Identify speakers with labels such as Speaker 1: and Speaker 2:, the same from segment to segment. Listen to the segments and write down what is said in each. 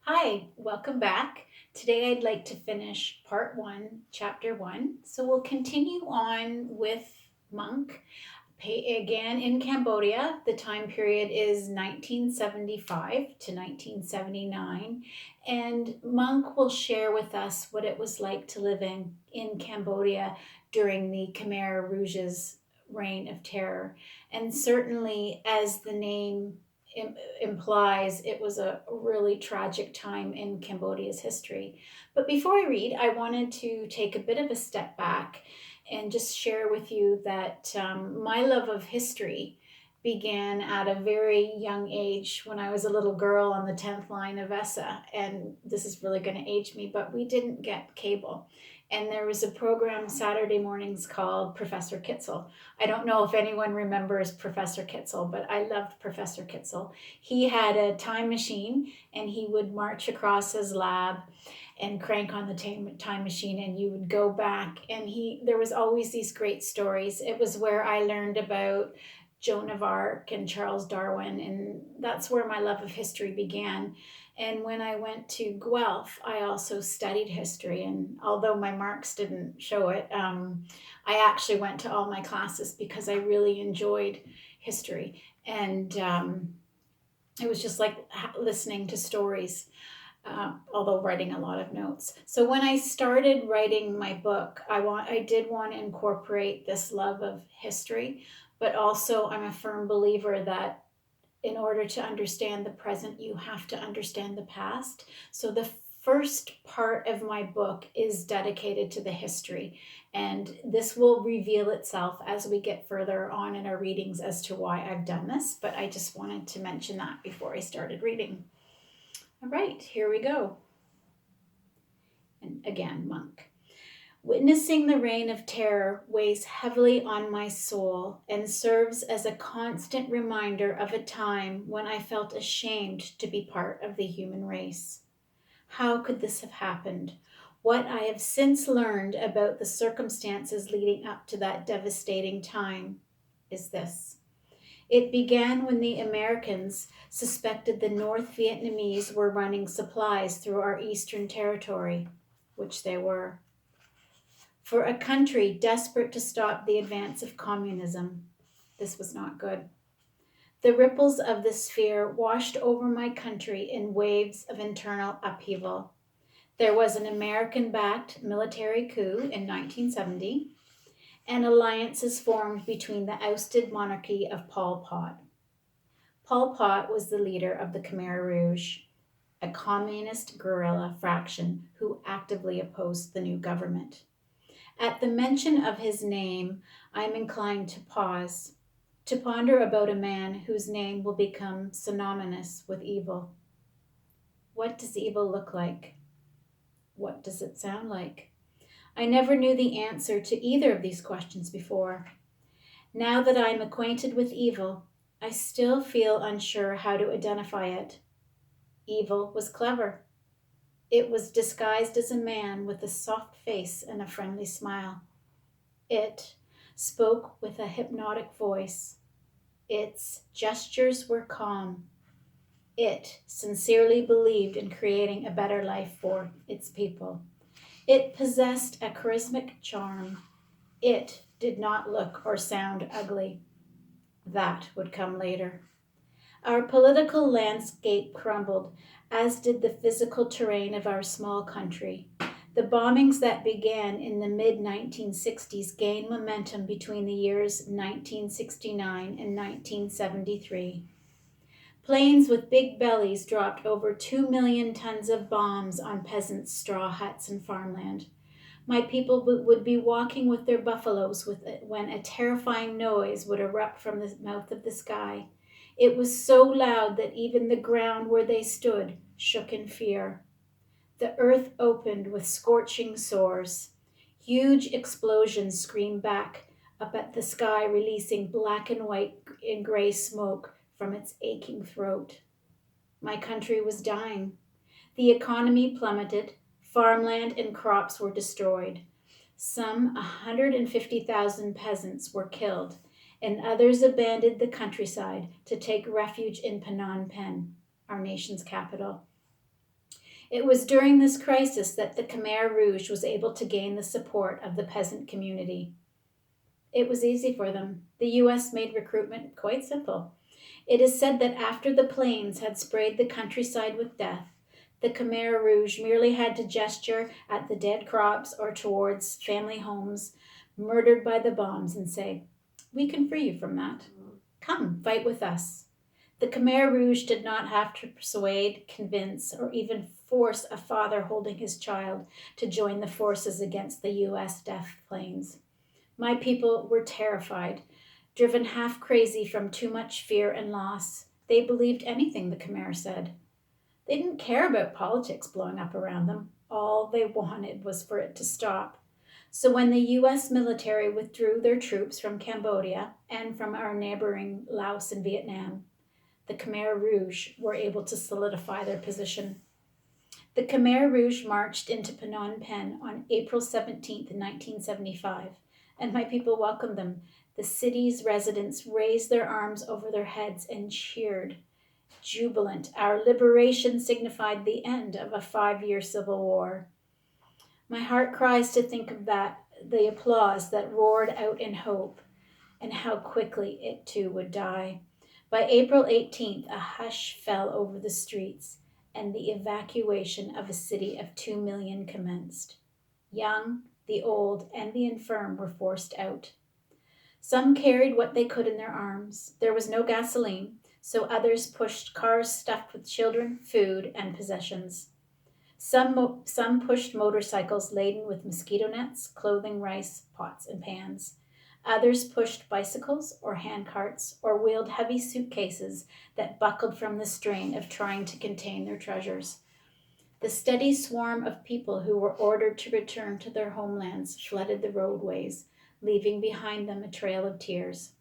Speaker 1: Hi, welcome back. Today I'd like to finish part one, chapter one. So we'll continue on with Monk. Again in Cambodia, the time period is 1975 to 1979. And Monk will share with us what it was like to live in Cambodia during the Khmer Rouge's reign of terror. And certainly, as the name implies, it was a really tragic time in Cambodia's history. But before I read, I wanted to take a bit of a step back and just share with you that my love of history began at a very young age when I was a little girl on the 10th line of ESSA. And this is really going to age me, but we didn't get cable. And there was a program Saturday mornings called Professor Kitzel. I don't know if anyone remembers Professor Kitzel, but I loved Professor Kitzel. He had a time machine and he would march across his lab and crank on the time machine, and you would go back, and there was always these great stories. It was where I learned about Joan of Arc and Charles Darwin, and that's where my love of history began. And when I went to Guelph, I also studied history, and although my marks didn't show it, I actually went to all my classes because I really enjoyed history. And it was just like listening to stories, although writing a lot of notes. So when I started writing my book, I did want to incorporate this love of history, but also I'm a firm believer that in order to understand the present, you have to understand the past. So the first part of my book is dedicated to the history, and this will reveal itself as we get further on in our readings as to why I've done this, but I just wanted to mention that before I started reading. All right, here we go. And again, Monk. Witnessing the reign of terror weighs heavily on my soul and serves as a constant reminder of a time when I felt ashamed to be part of the human race. How could this have happened? What I have since learned about the circumstances leading up to that devastating time is this. It began when the Americans suspected the North Vietnamese were running supplies through our eastern territory, which they were. For a country desperate to stop the advance of communism, this was not good. The ripples of this fear washed over my country in waves of internal upheaval. There was an American-backed military coup in 1970, and alliances formed between the ousted monarchy of Pol Pot. Pol Pot was the leader of the Khmer Rouge, a communist guerrilla faction who actively opposed the new government. At the mention of his name, I am inclined to pause, to ponder about a man whose name will become synonymous with evil. What does evil look like? What does it sound like? I never knew the answer to either of these questions before. Now that I am acquainted with evil, I still feel unsure how to identify it. Evil was clever. It was disguised as a man with a soft face and a friendly smile. It spoke with a hypnotic voice. Its gestures were calm. It sincerely believed in creating a better life for its people. It possessed a charismatic charm. It did not look or sound ugly. That would come later. Our political landscape crumbled, as did the physical terrain of our small country. The bombings that began in the mid-1960s gained momentum between the years 1969 and 1973. Planes with big bellies dropped over 2 million tons of bombs on peasants' straw huts and farmland. My people would be walking with their buffaloes when a terrifying noise would erupt from the mouth of the sky. It was so loud that even the ground where they stood shook in fear. The earth opened with scorching sores. Huge explosions screamed back up at the sky, releasing black and white and gray smoke from its aching throat. My country was dying. The economy plummeted. Farmland and crops were destroyed. Some 150,000 peasants were killed, and others abandoned the countryside to take refuge in Phnom Penh, our nation's capital. It was during this crisis that the Khmer Rouge was able to gain the support of the peasant community. It was easy for them. The U.S. made recruitment quite simple. It is said that after the planes had sprayed the countryside with death, the Khmer Rouge merely had to gesture at the dead crops or towards family homes murdered by the bombs and say, "We can free you from that. Come, fight with us." The Khmer Rouge did not have to persuade, convince, or even force a father holding his child to join the forces against the U.S. death planes. My people were terrified, driven half crazy from too much fear and loss. They believed anything the Khmer said. They didn't care about politics blowing up around them. All they wanted was for it to stop. So when the US military withdrew their troops from Cambodia and from our neighboring Laos and Vietnam, the Khmer Rouge were able to solidify their position. The Khmer Rouge marched into Phnom Penh on April 17, 1975, and my people welcomed them. The city's residents raised their arms over their heads and cheered. Jubilant, our liberation signified the end of a 5-year civil war. My heart cries to think of the applause that roared out in hope, and how quickly it too would die. By April 18th, a hush fell over the streets, and the evacuation of a city of 2 million commenced. Young, the old, and the infirm were forced out. Some carried what they could in their arms. There was no gasoline, so others pushed cars stuffed with children, food, and possessions. Some pushed motorcycles laden with mosquito nets, clothing, rice, pots, and pans. Others pushed bicycles or hand carts or wheeled heavy suitcases that buckled from the strain of trying to contain their treasures. The steady swarm of people who were ordered to return to their homelands flooded the roadways, leaving behind them a trail of tears.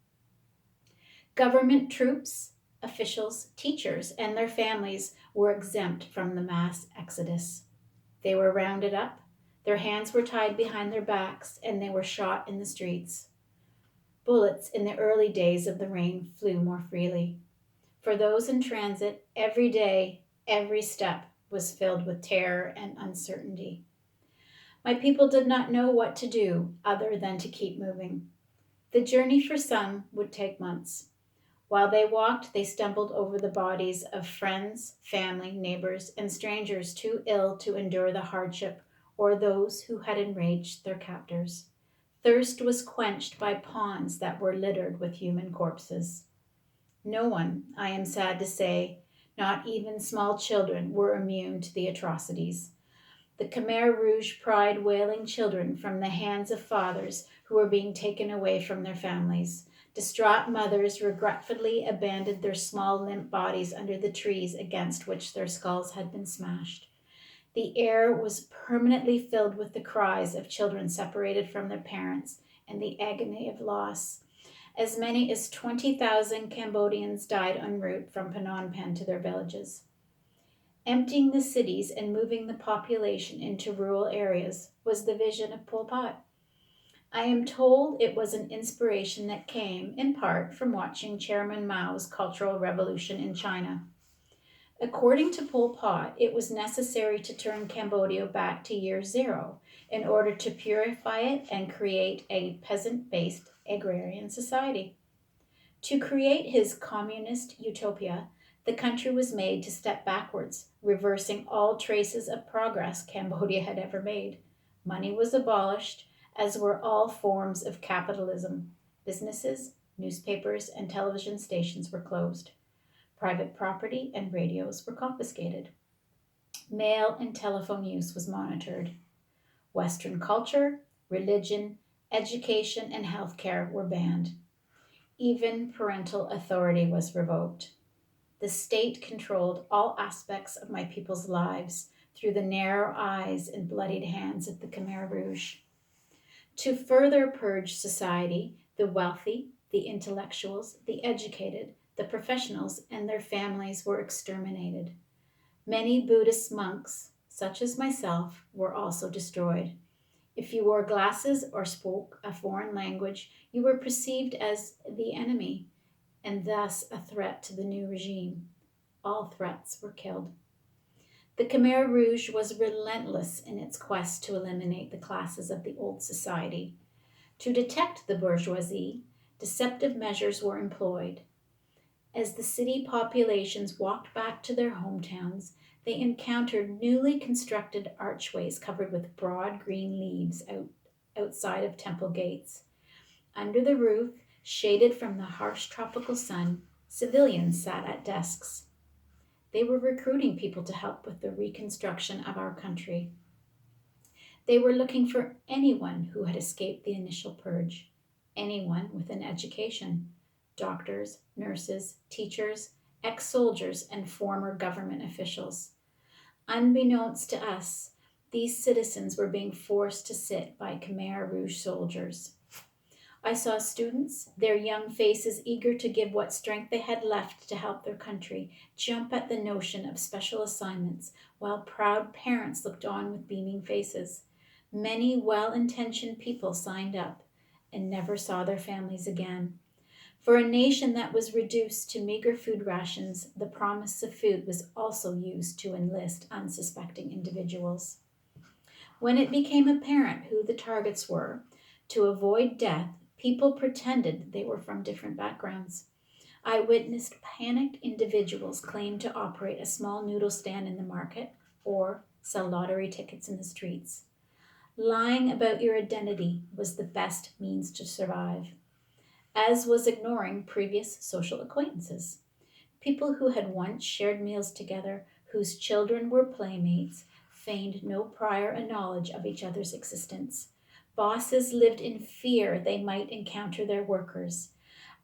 Speaker 1: Government troops, officials, teachers, and their families were exempt from the mass exodus. They were rounded up, their hands were tied behind their backs, and they were shot in the streets. Bullets in the early days of the reign flew more freely. For those in transit, every day, every step was filled with terror and uncertainty. My people did not know what to do other than to keep moving. The journey for some would take months. While they walked, they stumbled over the bodies of friends, family, neighbors, and strangers too ill to endure the hardship, or those who had enraged their captors. Thirst was quenched by ponds that were littered with human corpses. No one, I am sad to say, not even small children, were immune to the atrocities. The Khmer Rouge pried wailing children from the hands of fathers who were being taken away from their families. Distraught mothers regretfully abandoned their small limp bodies under the trees against which their skulls had been smashed. The air was permanently filled with the cries of children separated from their parents and the agony of loss. As many as 20,000 Cambodians died en route from Phnom Penh to their villages. Emptying the cities and moving the population into rural areas was the vision of Pol Pot. I am told it was an inspiration that came, in part, from watching Chairman Mao's Cultural Revolution in China. According to Pol Pot, it was necessary to turn Cambodia back to year zero in order to purify it and create a peasant-based agrarian society. To create his communist utopia, the country was made to step backwards, reversing all traces of progress Cambodia had ever made. Money was abolished, as were all forms of capitalism. Businesses, newspapers, and television stations were closed. Private property and radios were confiscated. Mail and telephone use was monitored. Western culture, religion, education, and healthcare were banned. Even parental authority was revoked. The state controlled all aspects of my people's lives through the narrow eyes and bloodied hands of the Khmer Rouge. To further purge society, the wealthy, the intellectuals, the educated, the professionals, and their families were exterminated. Many Buddhist monks, such as myself, were also destroyed. If you wore glasses or spoke a foreign language, you were perceived as the enemy and thus a threat to the new regime. All threats were killed. The Khmer Rouge was relentless in its quest to eliminate the classes of the old society. To detect the bourgeoisie, deceptive measures were employed. As the city populations walked back to their hometowns, they encountered newly constructed archways covered with broad green leaves outside of temple gates. Under the roof, shaded from the harsh tropical sun, civilians sat at desks. They were recruiting people to help with the reconstruction of our country. They were looking for anyone who had escaped the initial purge, anyone with an education: doctors, nurses, teachers, ex soldiers, and former government officials. Unbeknownst to us, these citizens were being forced to sit by Khmer Rouge soldiers. I saw students, their young faces eager to give what strength they had left to help their country, jump at the notion of special assignments, while proud parents looked on with beaming faces. Many well intentioned people signed up and never saw their families again. For a nation that was reduced to meager food rations, the promise of food was also used to enlist unsuspecting individuals. When it became apparent who the targets were, to avoid death, people pretended they were from different backgrounds. I witnessed panicked individuals claim to operate a small noodle stand in the market or sell lottery tickets in the streets. Lying about your identity was the best means to survive, as was ignoring previous social acquaintances. People who had once shared meals together, whose children were playmates, feigned no prior knowledge of each other's existence. Bosses lived in fear they might encounter their workers.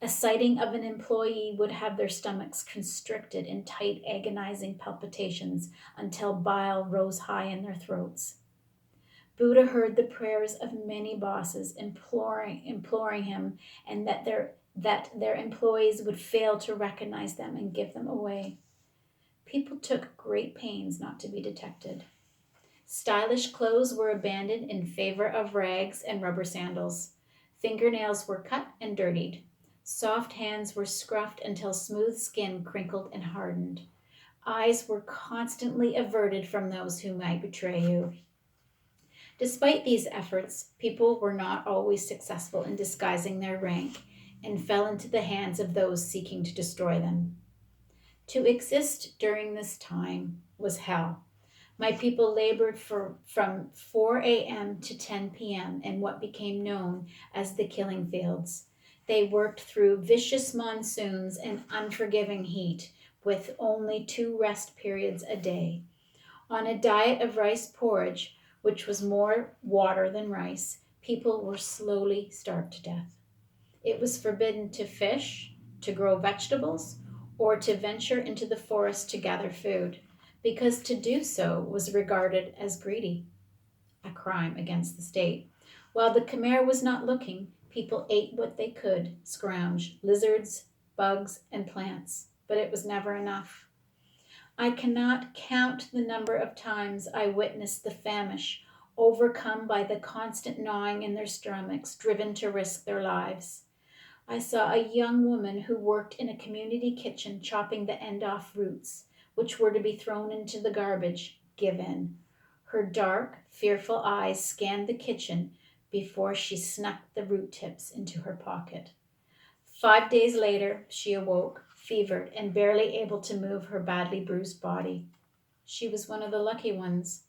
Speaker 1: A sighting of an employee would have their stomachs constricted in tight, agonizing palpitations until bile rose high in their throats. Buddha heard the prayers of many bosses imploring him and that their employees would fail to recognize them and give them away. People took great pains not to be detected. Stylish clothes were abandoned in favor of rags and rubber sandals. Fingernails were cut and dirtied. Soft hands were scruffed until smooth skin crinkled and hardened. Eyes were constantly averted from those who might betray you. Despite these efforts, people were not always successful in disguising their rank and fell into the hands of those seeking to destroy them. To exist during this time was hell. My people labored from 4 a.m. to 10 p.m. in what became known as the killing fields. They worked through vicious monsoons and unforgiving heat with only 2 rest periods a day. On a diet of rice porridge, which was more water than rice, people were slowly starved to death. It was forbidden to fish, to grow vegetables, or to venture into the forest to gather food, because to do so was regarded as greedy, a crime against the state. While the Khmer was not looking, people ate what they could scrounge lizards, bugs, and plants, but it was never enough. I cannot count the number of times I witnessed the famish, overcome by the constant gnawing in their stomachs, driven to risk their lives. I saw a young woman who worked in a community kitchen chopping the end off roots, which were to be thrown into the garbage, give in. Her dark, fearful eyes scanned the kitchen before she snuck the root tips into her pocket. 5 days later, she awoke, fevered, and barely able to move her badly bruised body. She was one of the lucky ones.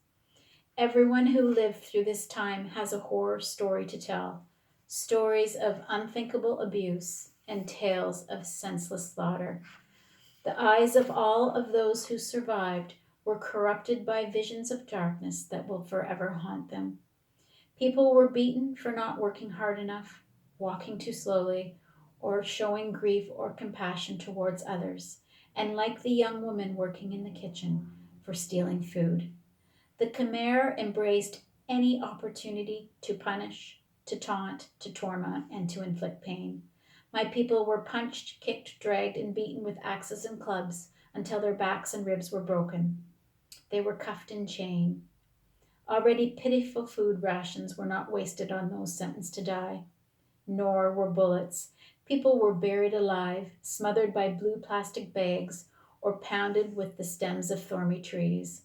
Speaker 1: Everyone who lived through this time has a horror story to tell, stories of unthinkable abuse and tales of senseless slaughter. The eyes of all of those who survived were corrupted by visions of darkness that will forever haunt them. People were beaten for not working hard enough, walking too slowly, or showing grief or compassion towards others, and like the young woman working in the kitchen, for stealing food. The Khmer embraced any opportunity to punish, to taunt, to torment, and to inflict pain. My people were punched, kicked, dragged, and beaten with axes and clubs until their backs and ribs were broken. They were cuffed in chain. Already pitiful food rations were not wasted on those sentenced to die, nor were bullets. People were buried alive, smothered by blue plastic bags, or pounded with the stems of thorny trees.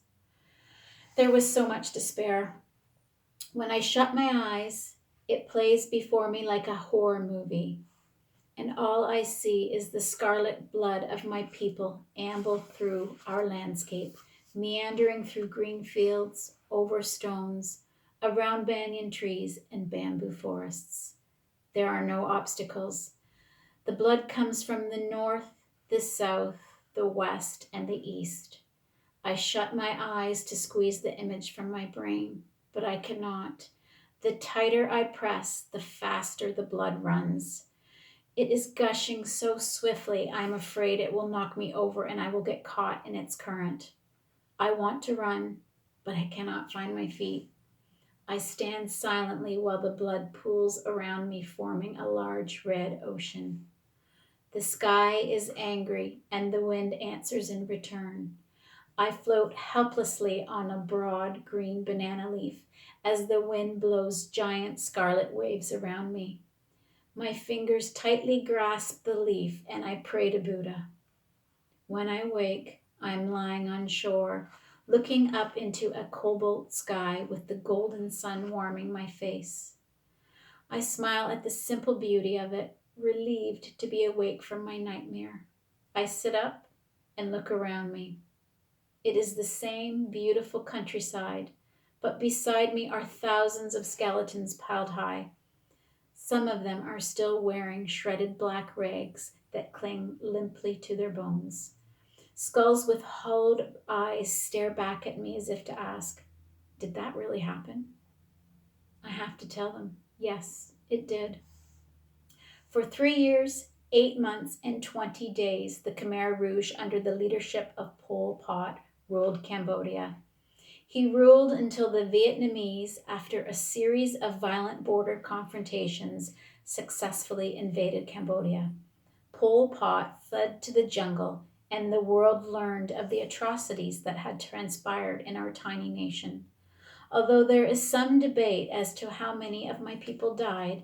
Speaker 1: There was so much despair. When I shut my eyes, it plays before me like a horror movie, and all I see is the scarlet blood of my people amble through our landscape, meandering through green fields, over stones, around banyan trees and bamboo forests. There are no obstacles. The blood comes from the north, the south, the west, and the east. I shut my eyes to squeeze the image from my brain, but I cannot. The tighter I press, the faster the blood runs. It is gushing so swiftly, I'm afraid it will knock me over and I will get caught in its current. I want to run, but I cannot find my feet. I stand silently while the blood pools around me, forming a large red ocean. The sky is angry, and the wind answers in return. I float helplessly on a broad green banana leaf as the wind blows giant scarlet waves around me. My fingers tightly grasp the leaf, and I pray to Buddha. When I wake, I am lying on shore, looking up into a cobalt sky with the golden sun warming my face. I smile at the simple beauty of it, relieved to be awake from my nightmare. I sit up and look around me. It is the same beautiful countryside, but beside me are thousands of skeletons piled high. Some of them are still wearing shredded black rags that cling limply to their bones. Skulls with hollowed eyes stare back at me as if to ask, "Did that really happen?" I have to tell them, yes, it did. For 3 years, 8 months, and 20 days, the Khmer Rouge, under the leadership of Pol Pot, ruled Cambodia. He ruled until the Vietnamese, after a series of violent border confrontations, successfully invaded Cambodia. Pol Pot fled to the jungle, and the world learned of the atrocities that had transpired in our tiny nation. Although there is some debate as to how many of my people died,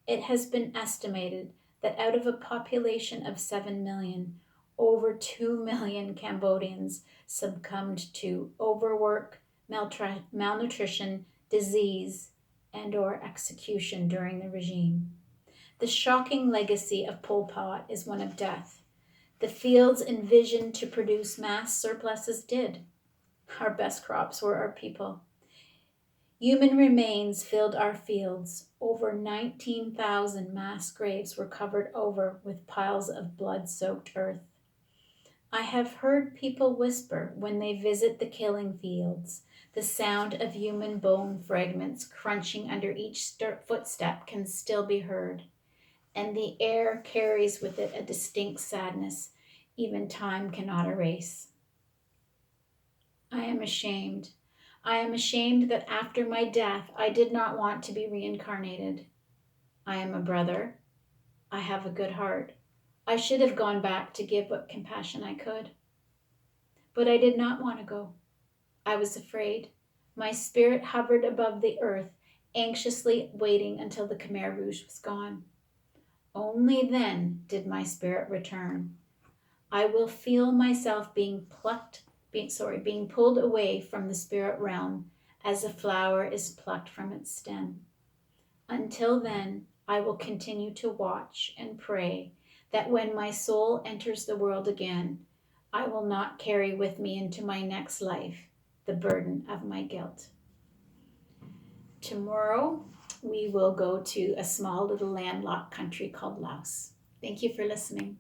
Speaker 1: it has been estimated that out of a population of 7 million, over 2 million Cambodians succumbed to overwork, malnutrition, disease, and or execution during the regime. The shocking legacy of Pol Pot is one of death. The fields envisioned to produce mass surpluses did. Our best crops were our people. Human remains filled our fields. Over 19,000 mass graves were covered over with piles of blood-soaked earth. I have heard people whisper when they visit the killing fields. The sound of human bone fragments crunching under each footstep can still be heard, and the air carries with it a distinct sadness even time cannot erase. I am ashamed. I am ashamed that after my death I did not want to be reincarnated. I am a brother. I have a good heart. I should have gone back to give what compassion I could. But I did not want to go. I was afraid. My spirit hovered above the earth, anxiously waiting until the Khmer Rouge was gone. Only then did my spirit return. I will feel myself being pulled away from the spirit realm as a flower is plucked from its stem. Until then, I will continue to watch and pray that when my soul enters the world again, I will not carry with me into my next life the burden of my guilt. Tomorrow, we will go to a small little landlocked country called Laos. Thank you for listening.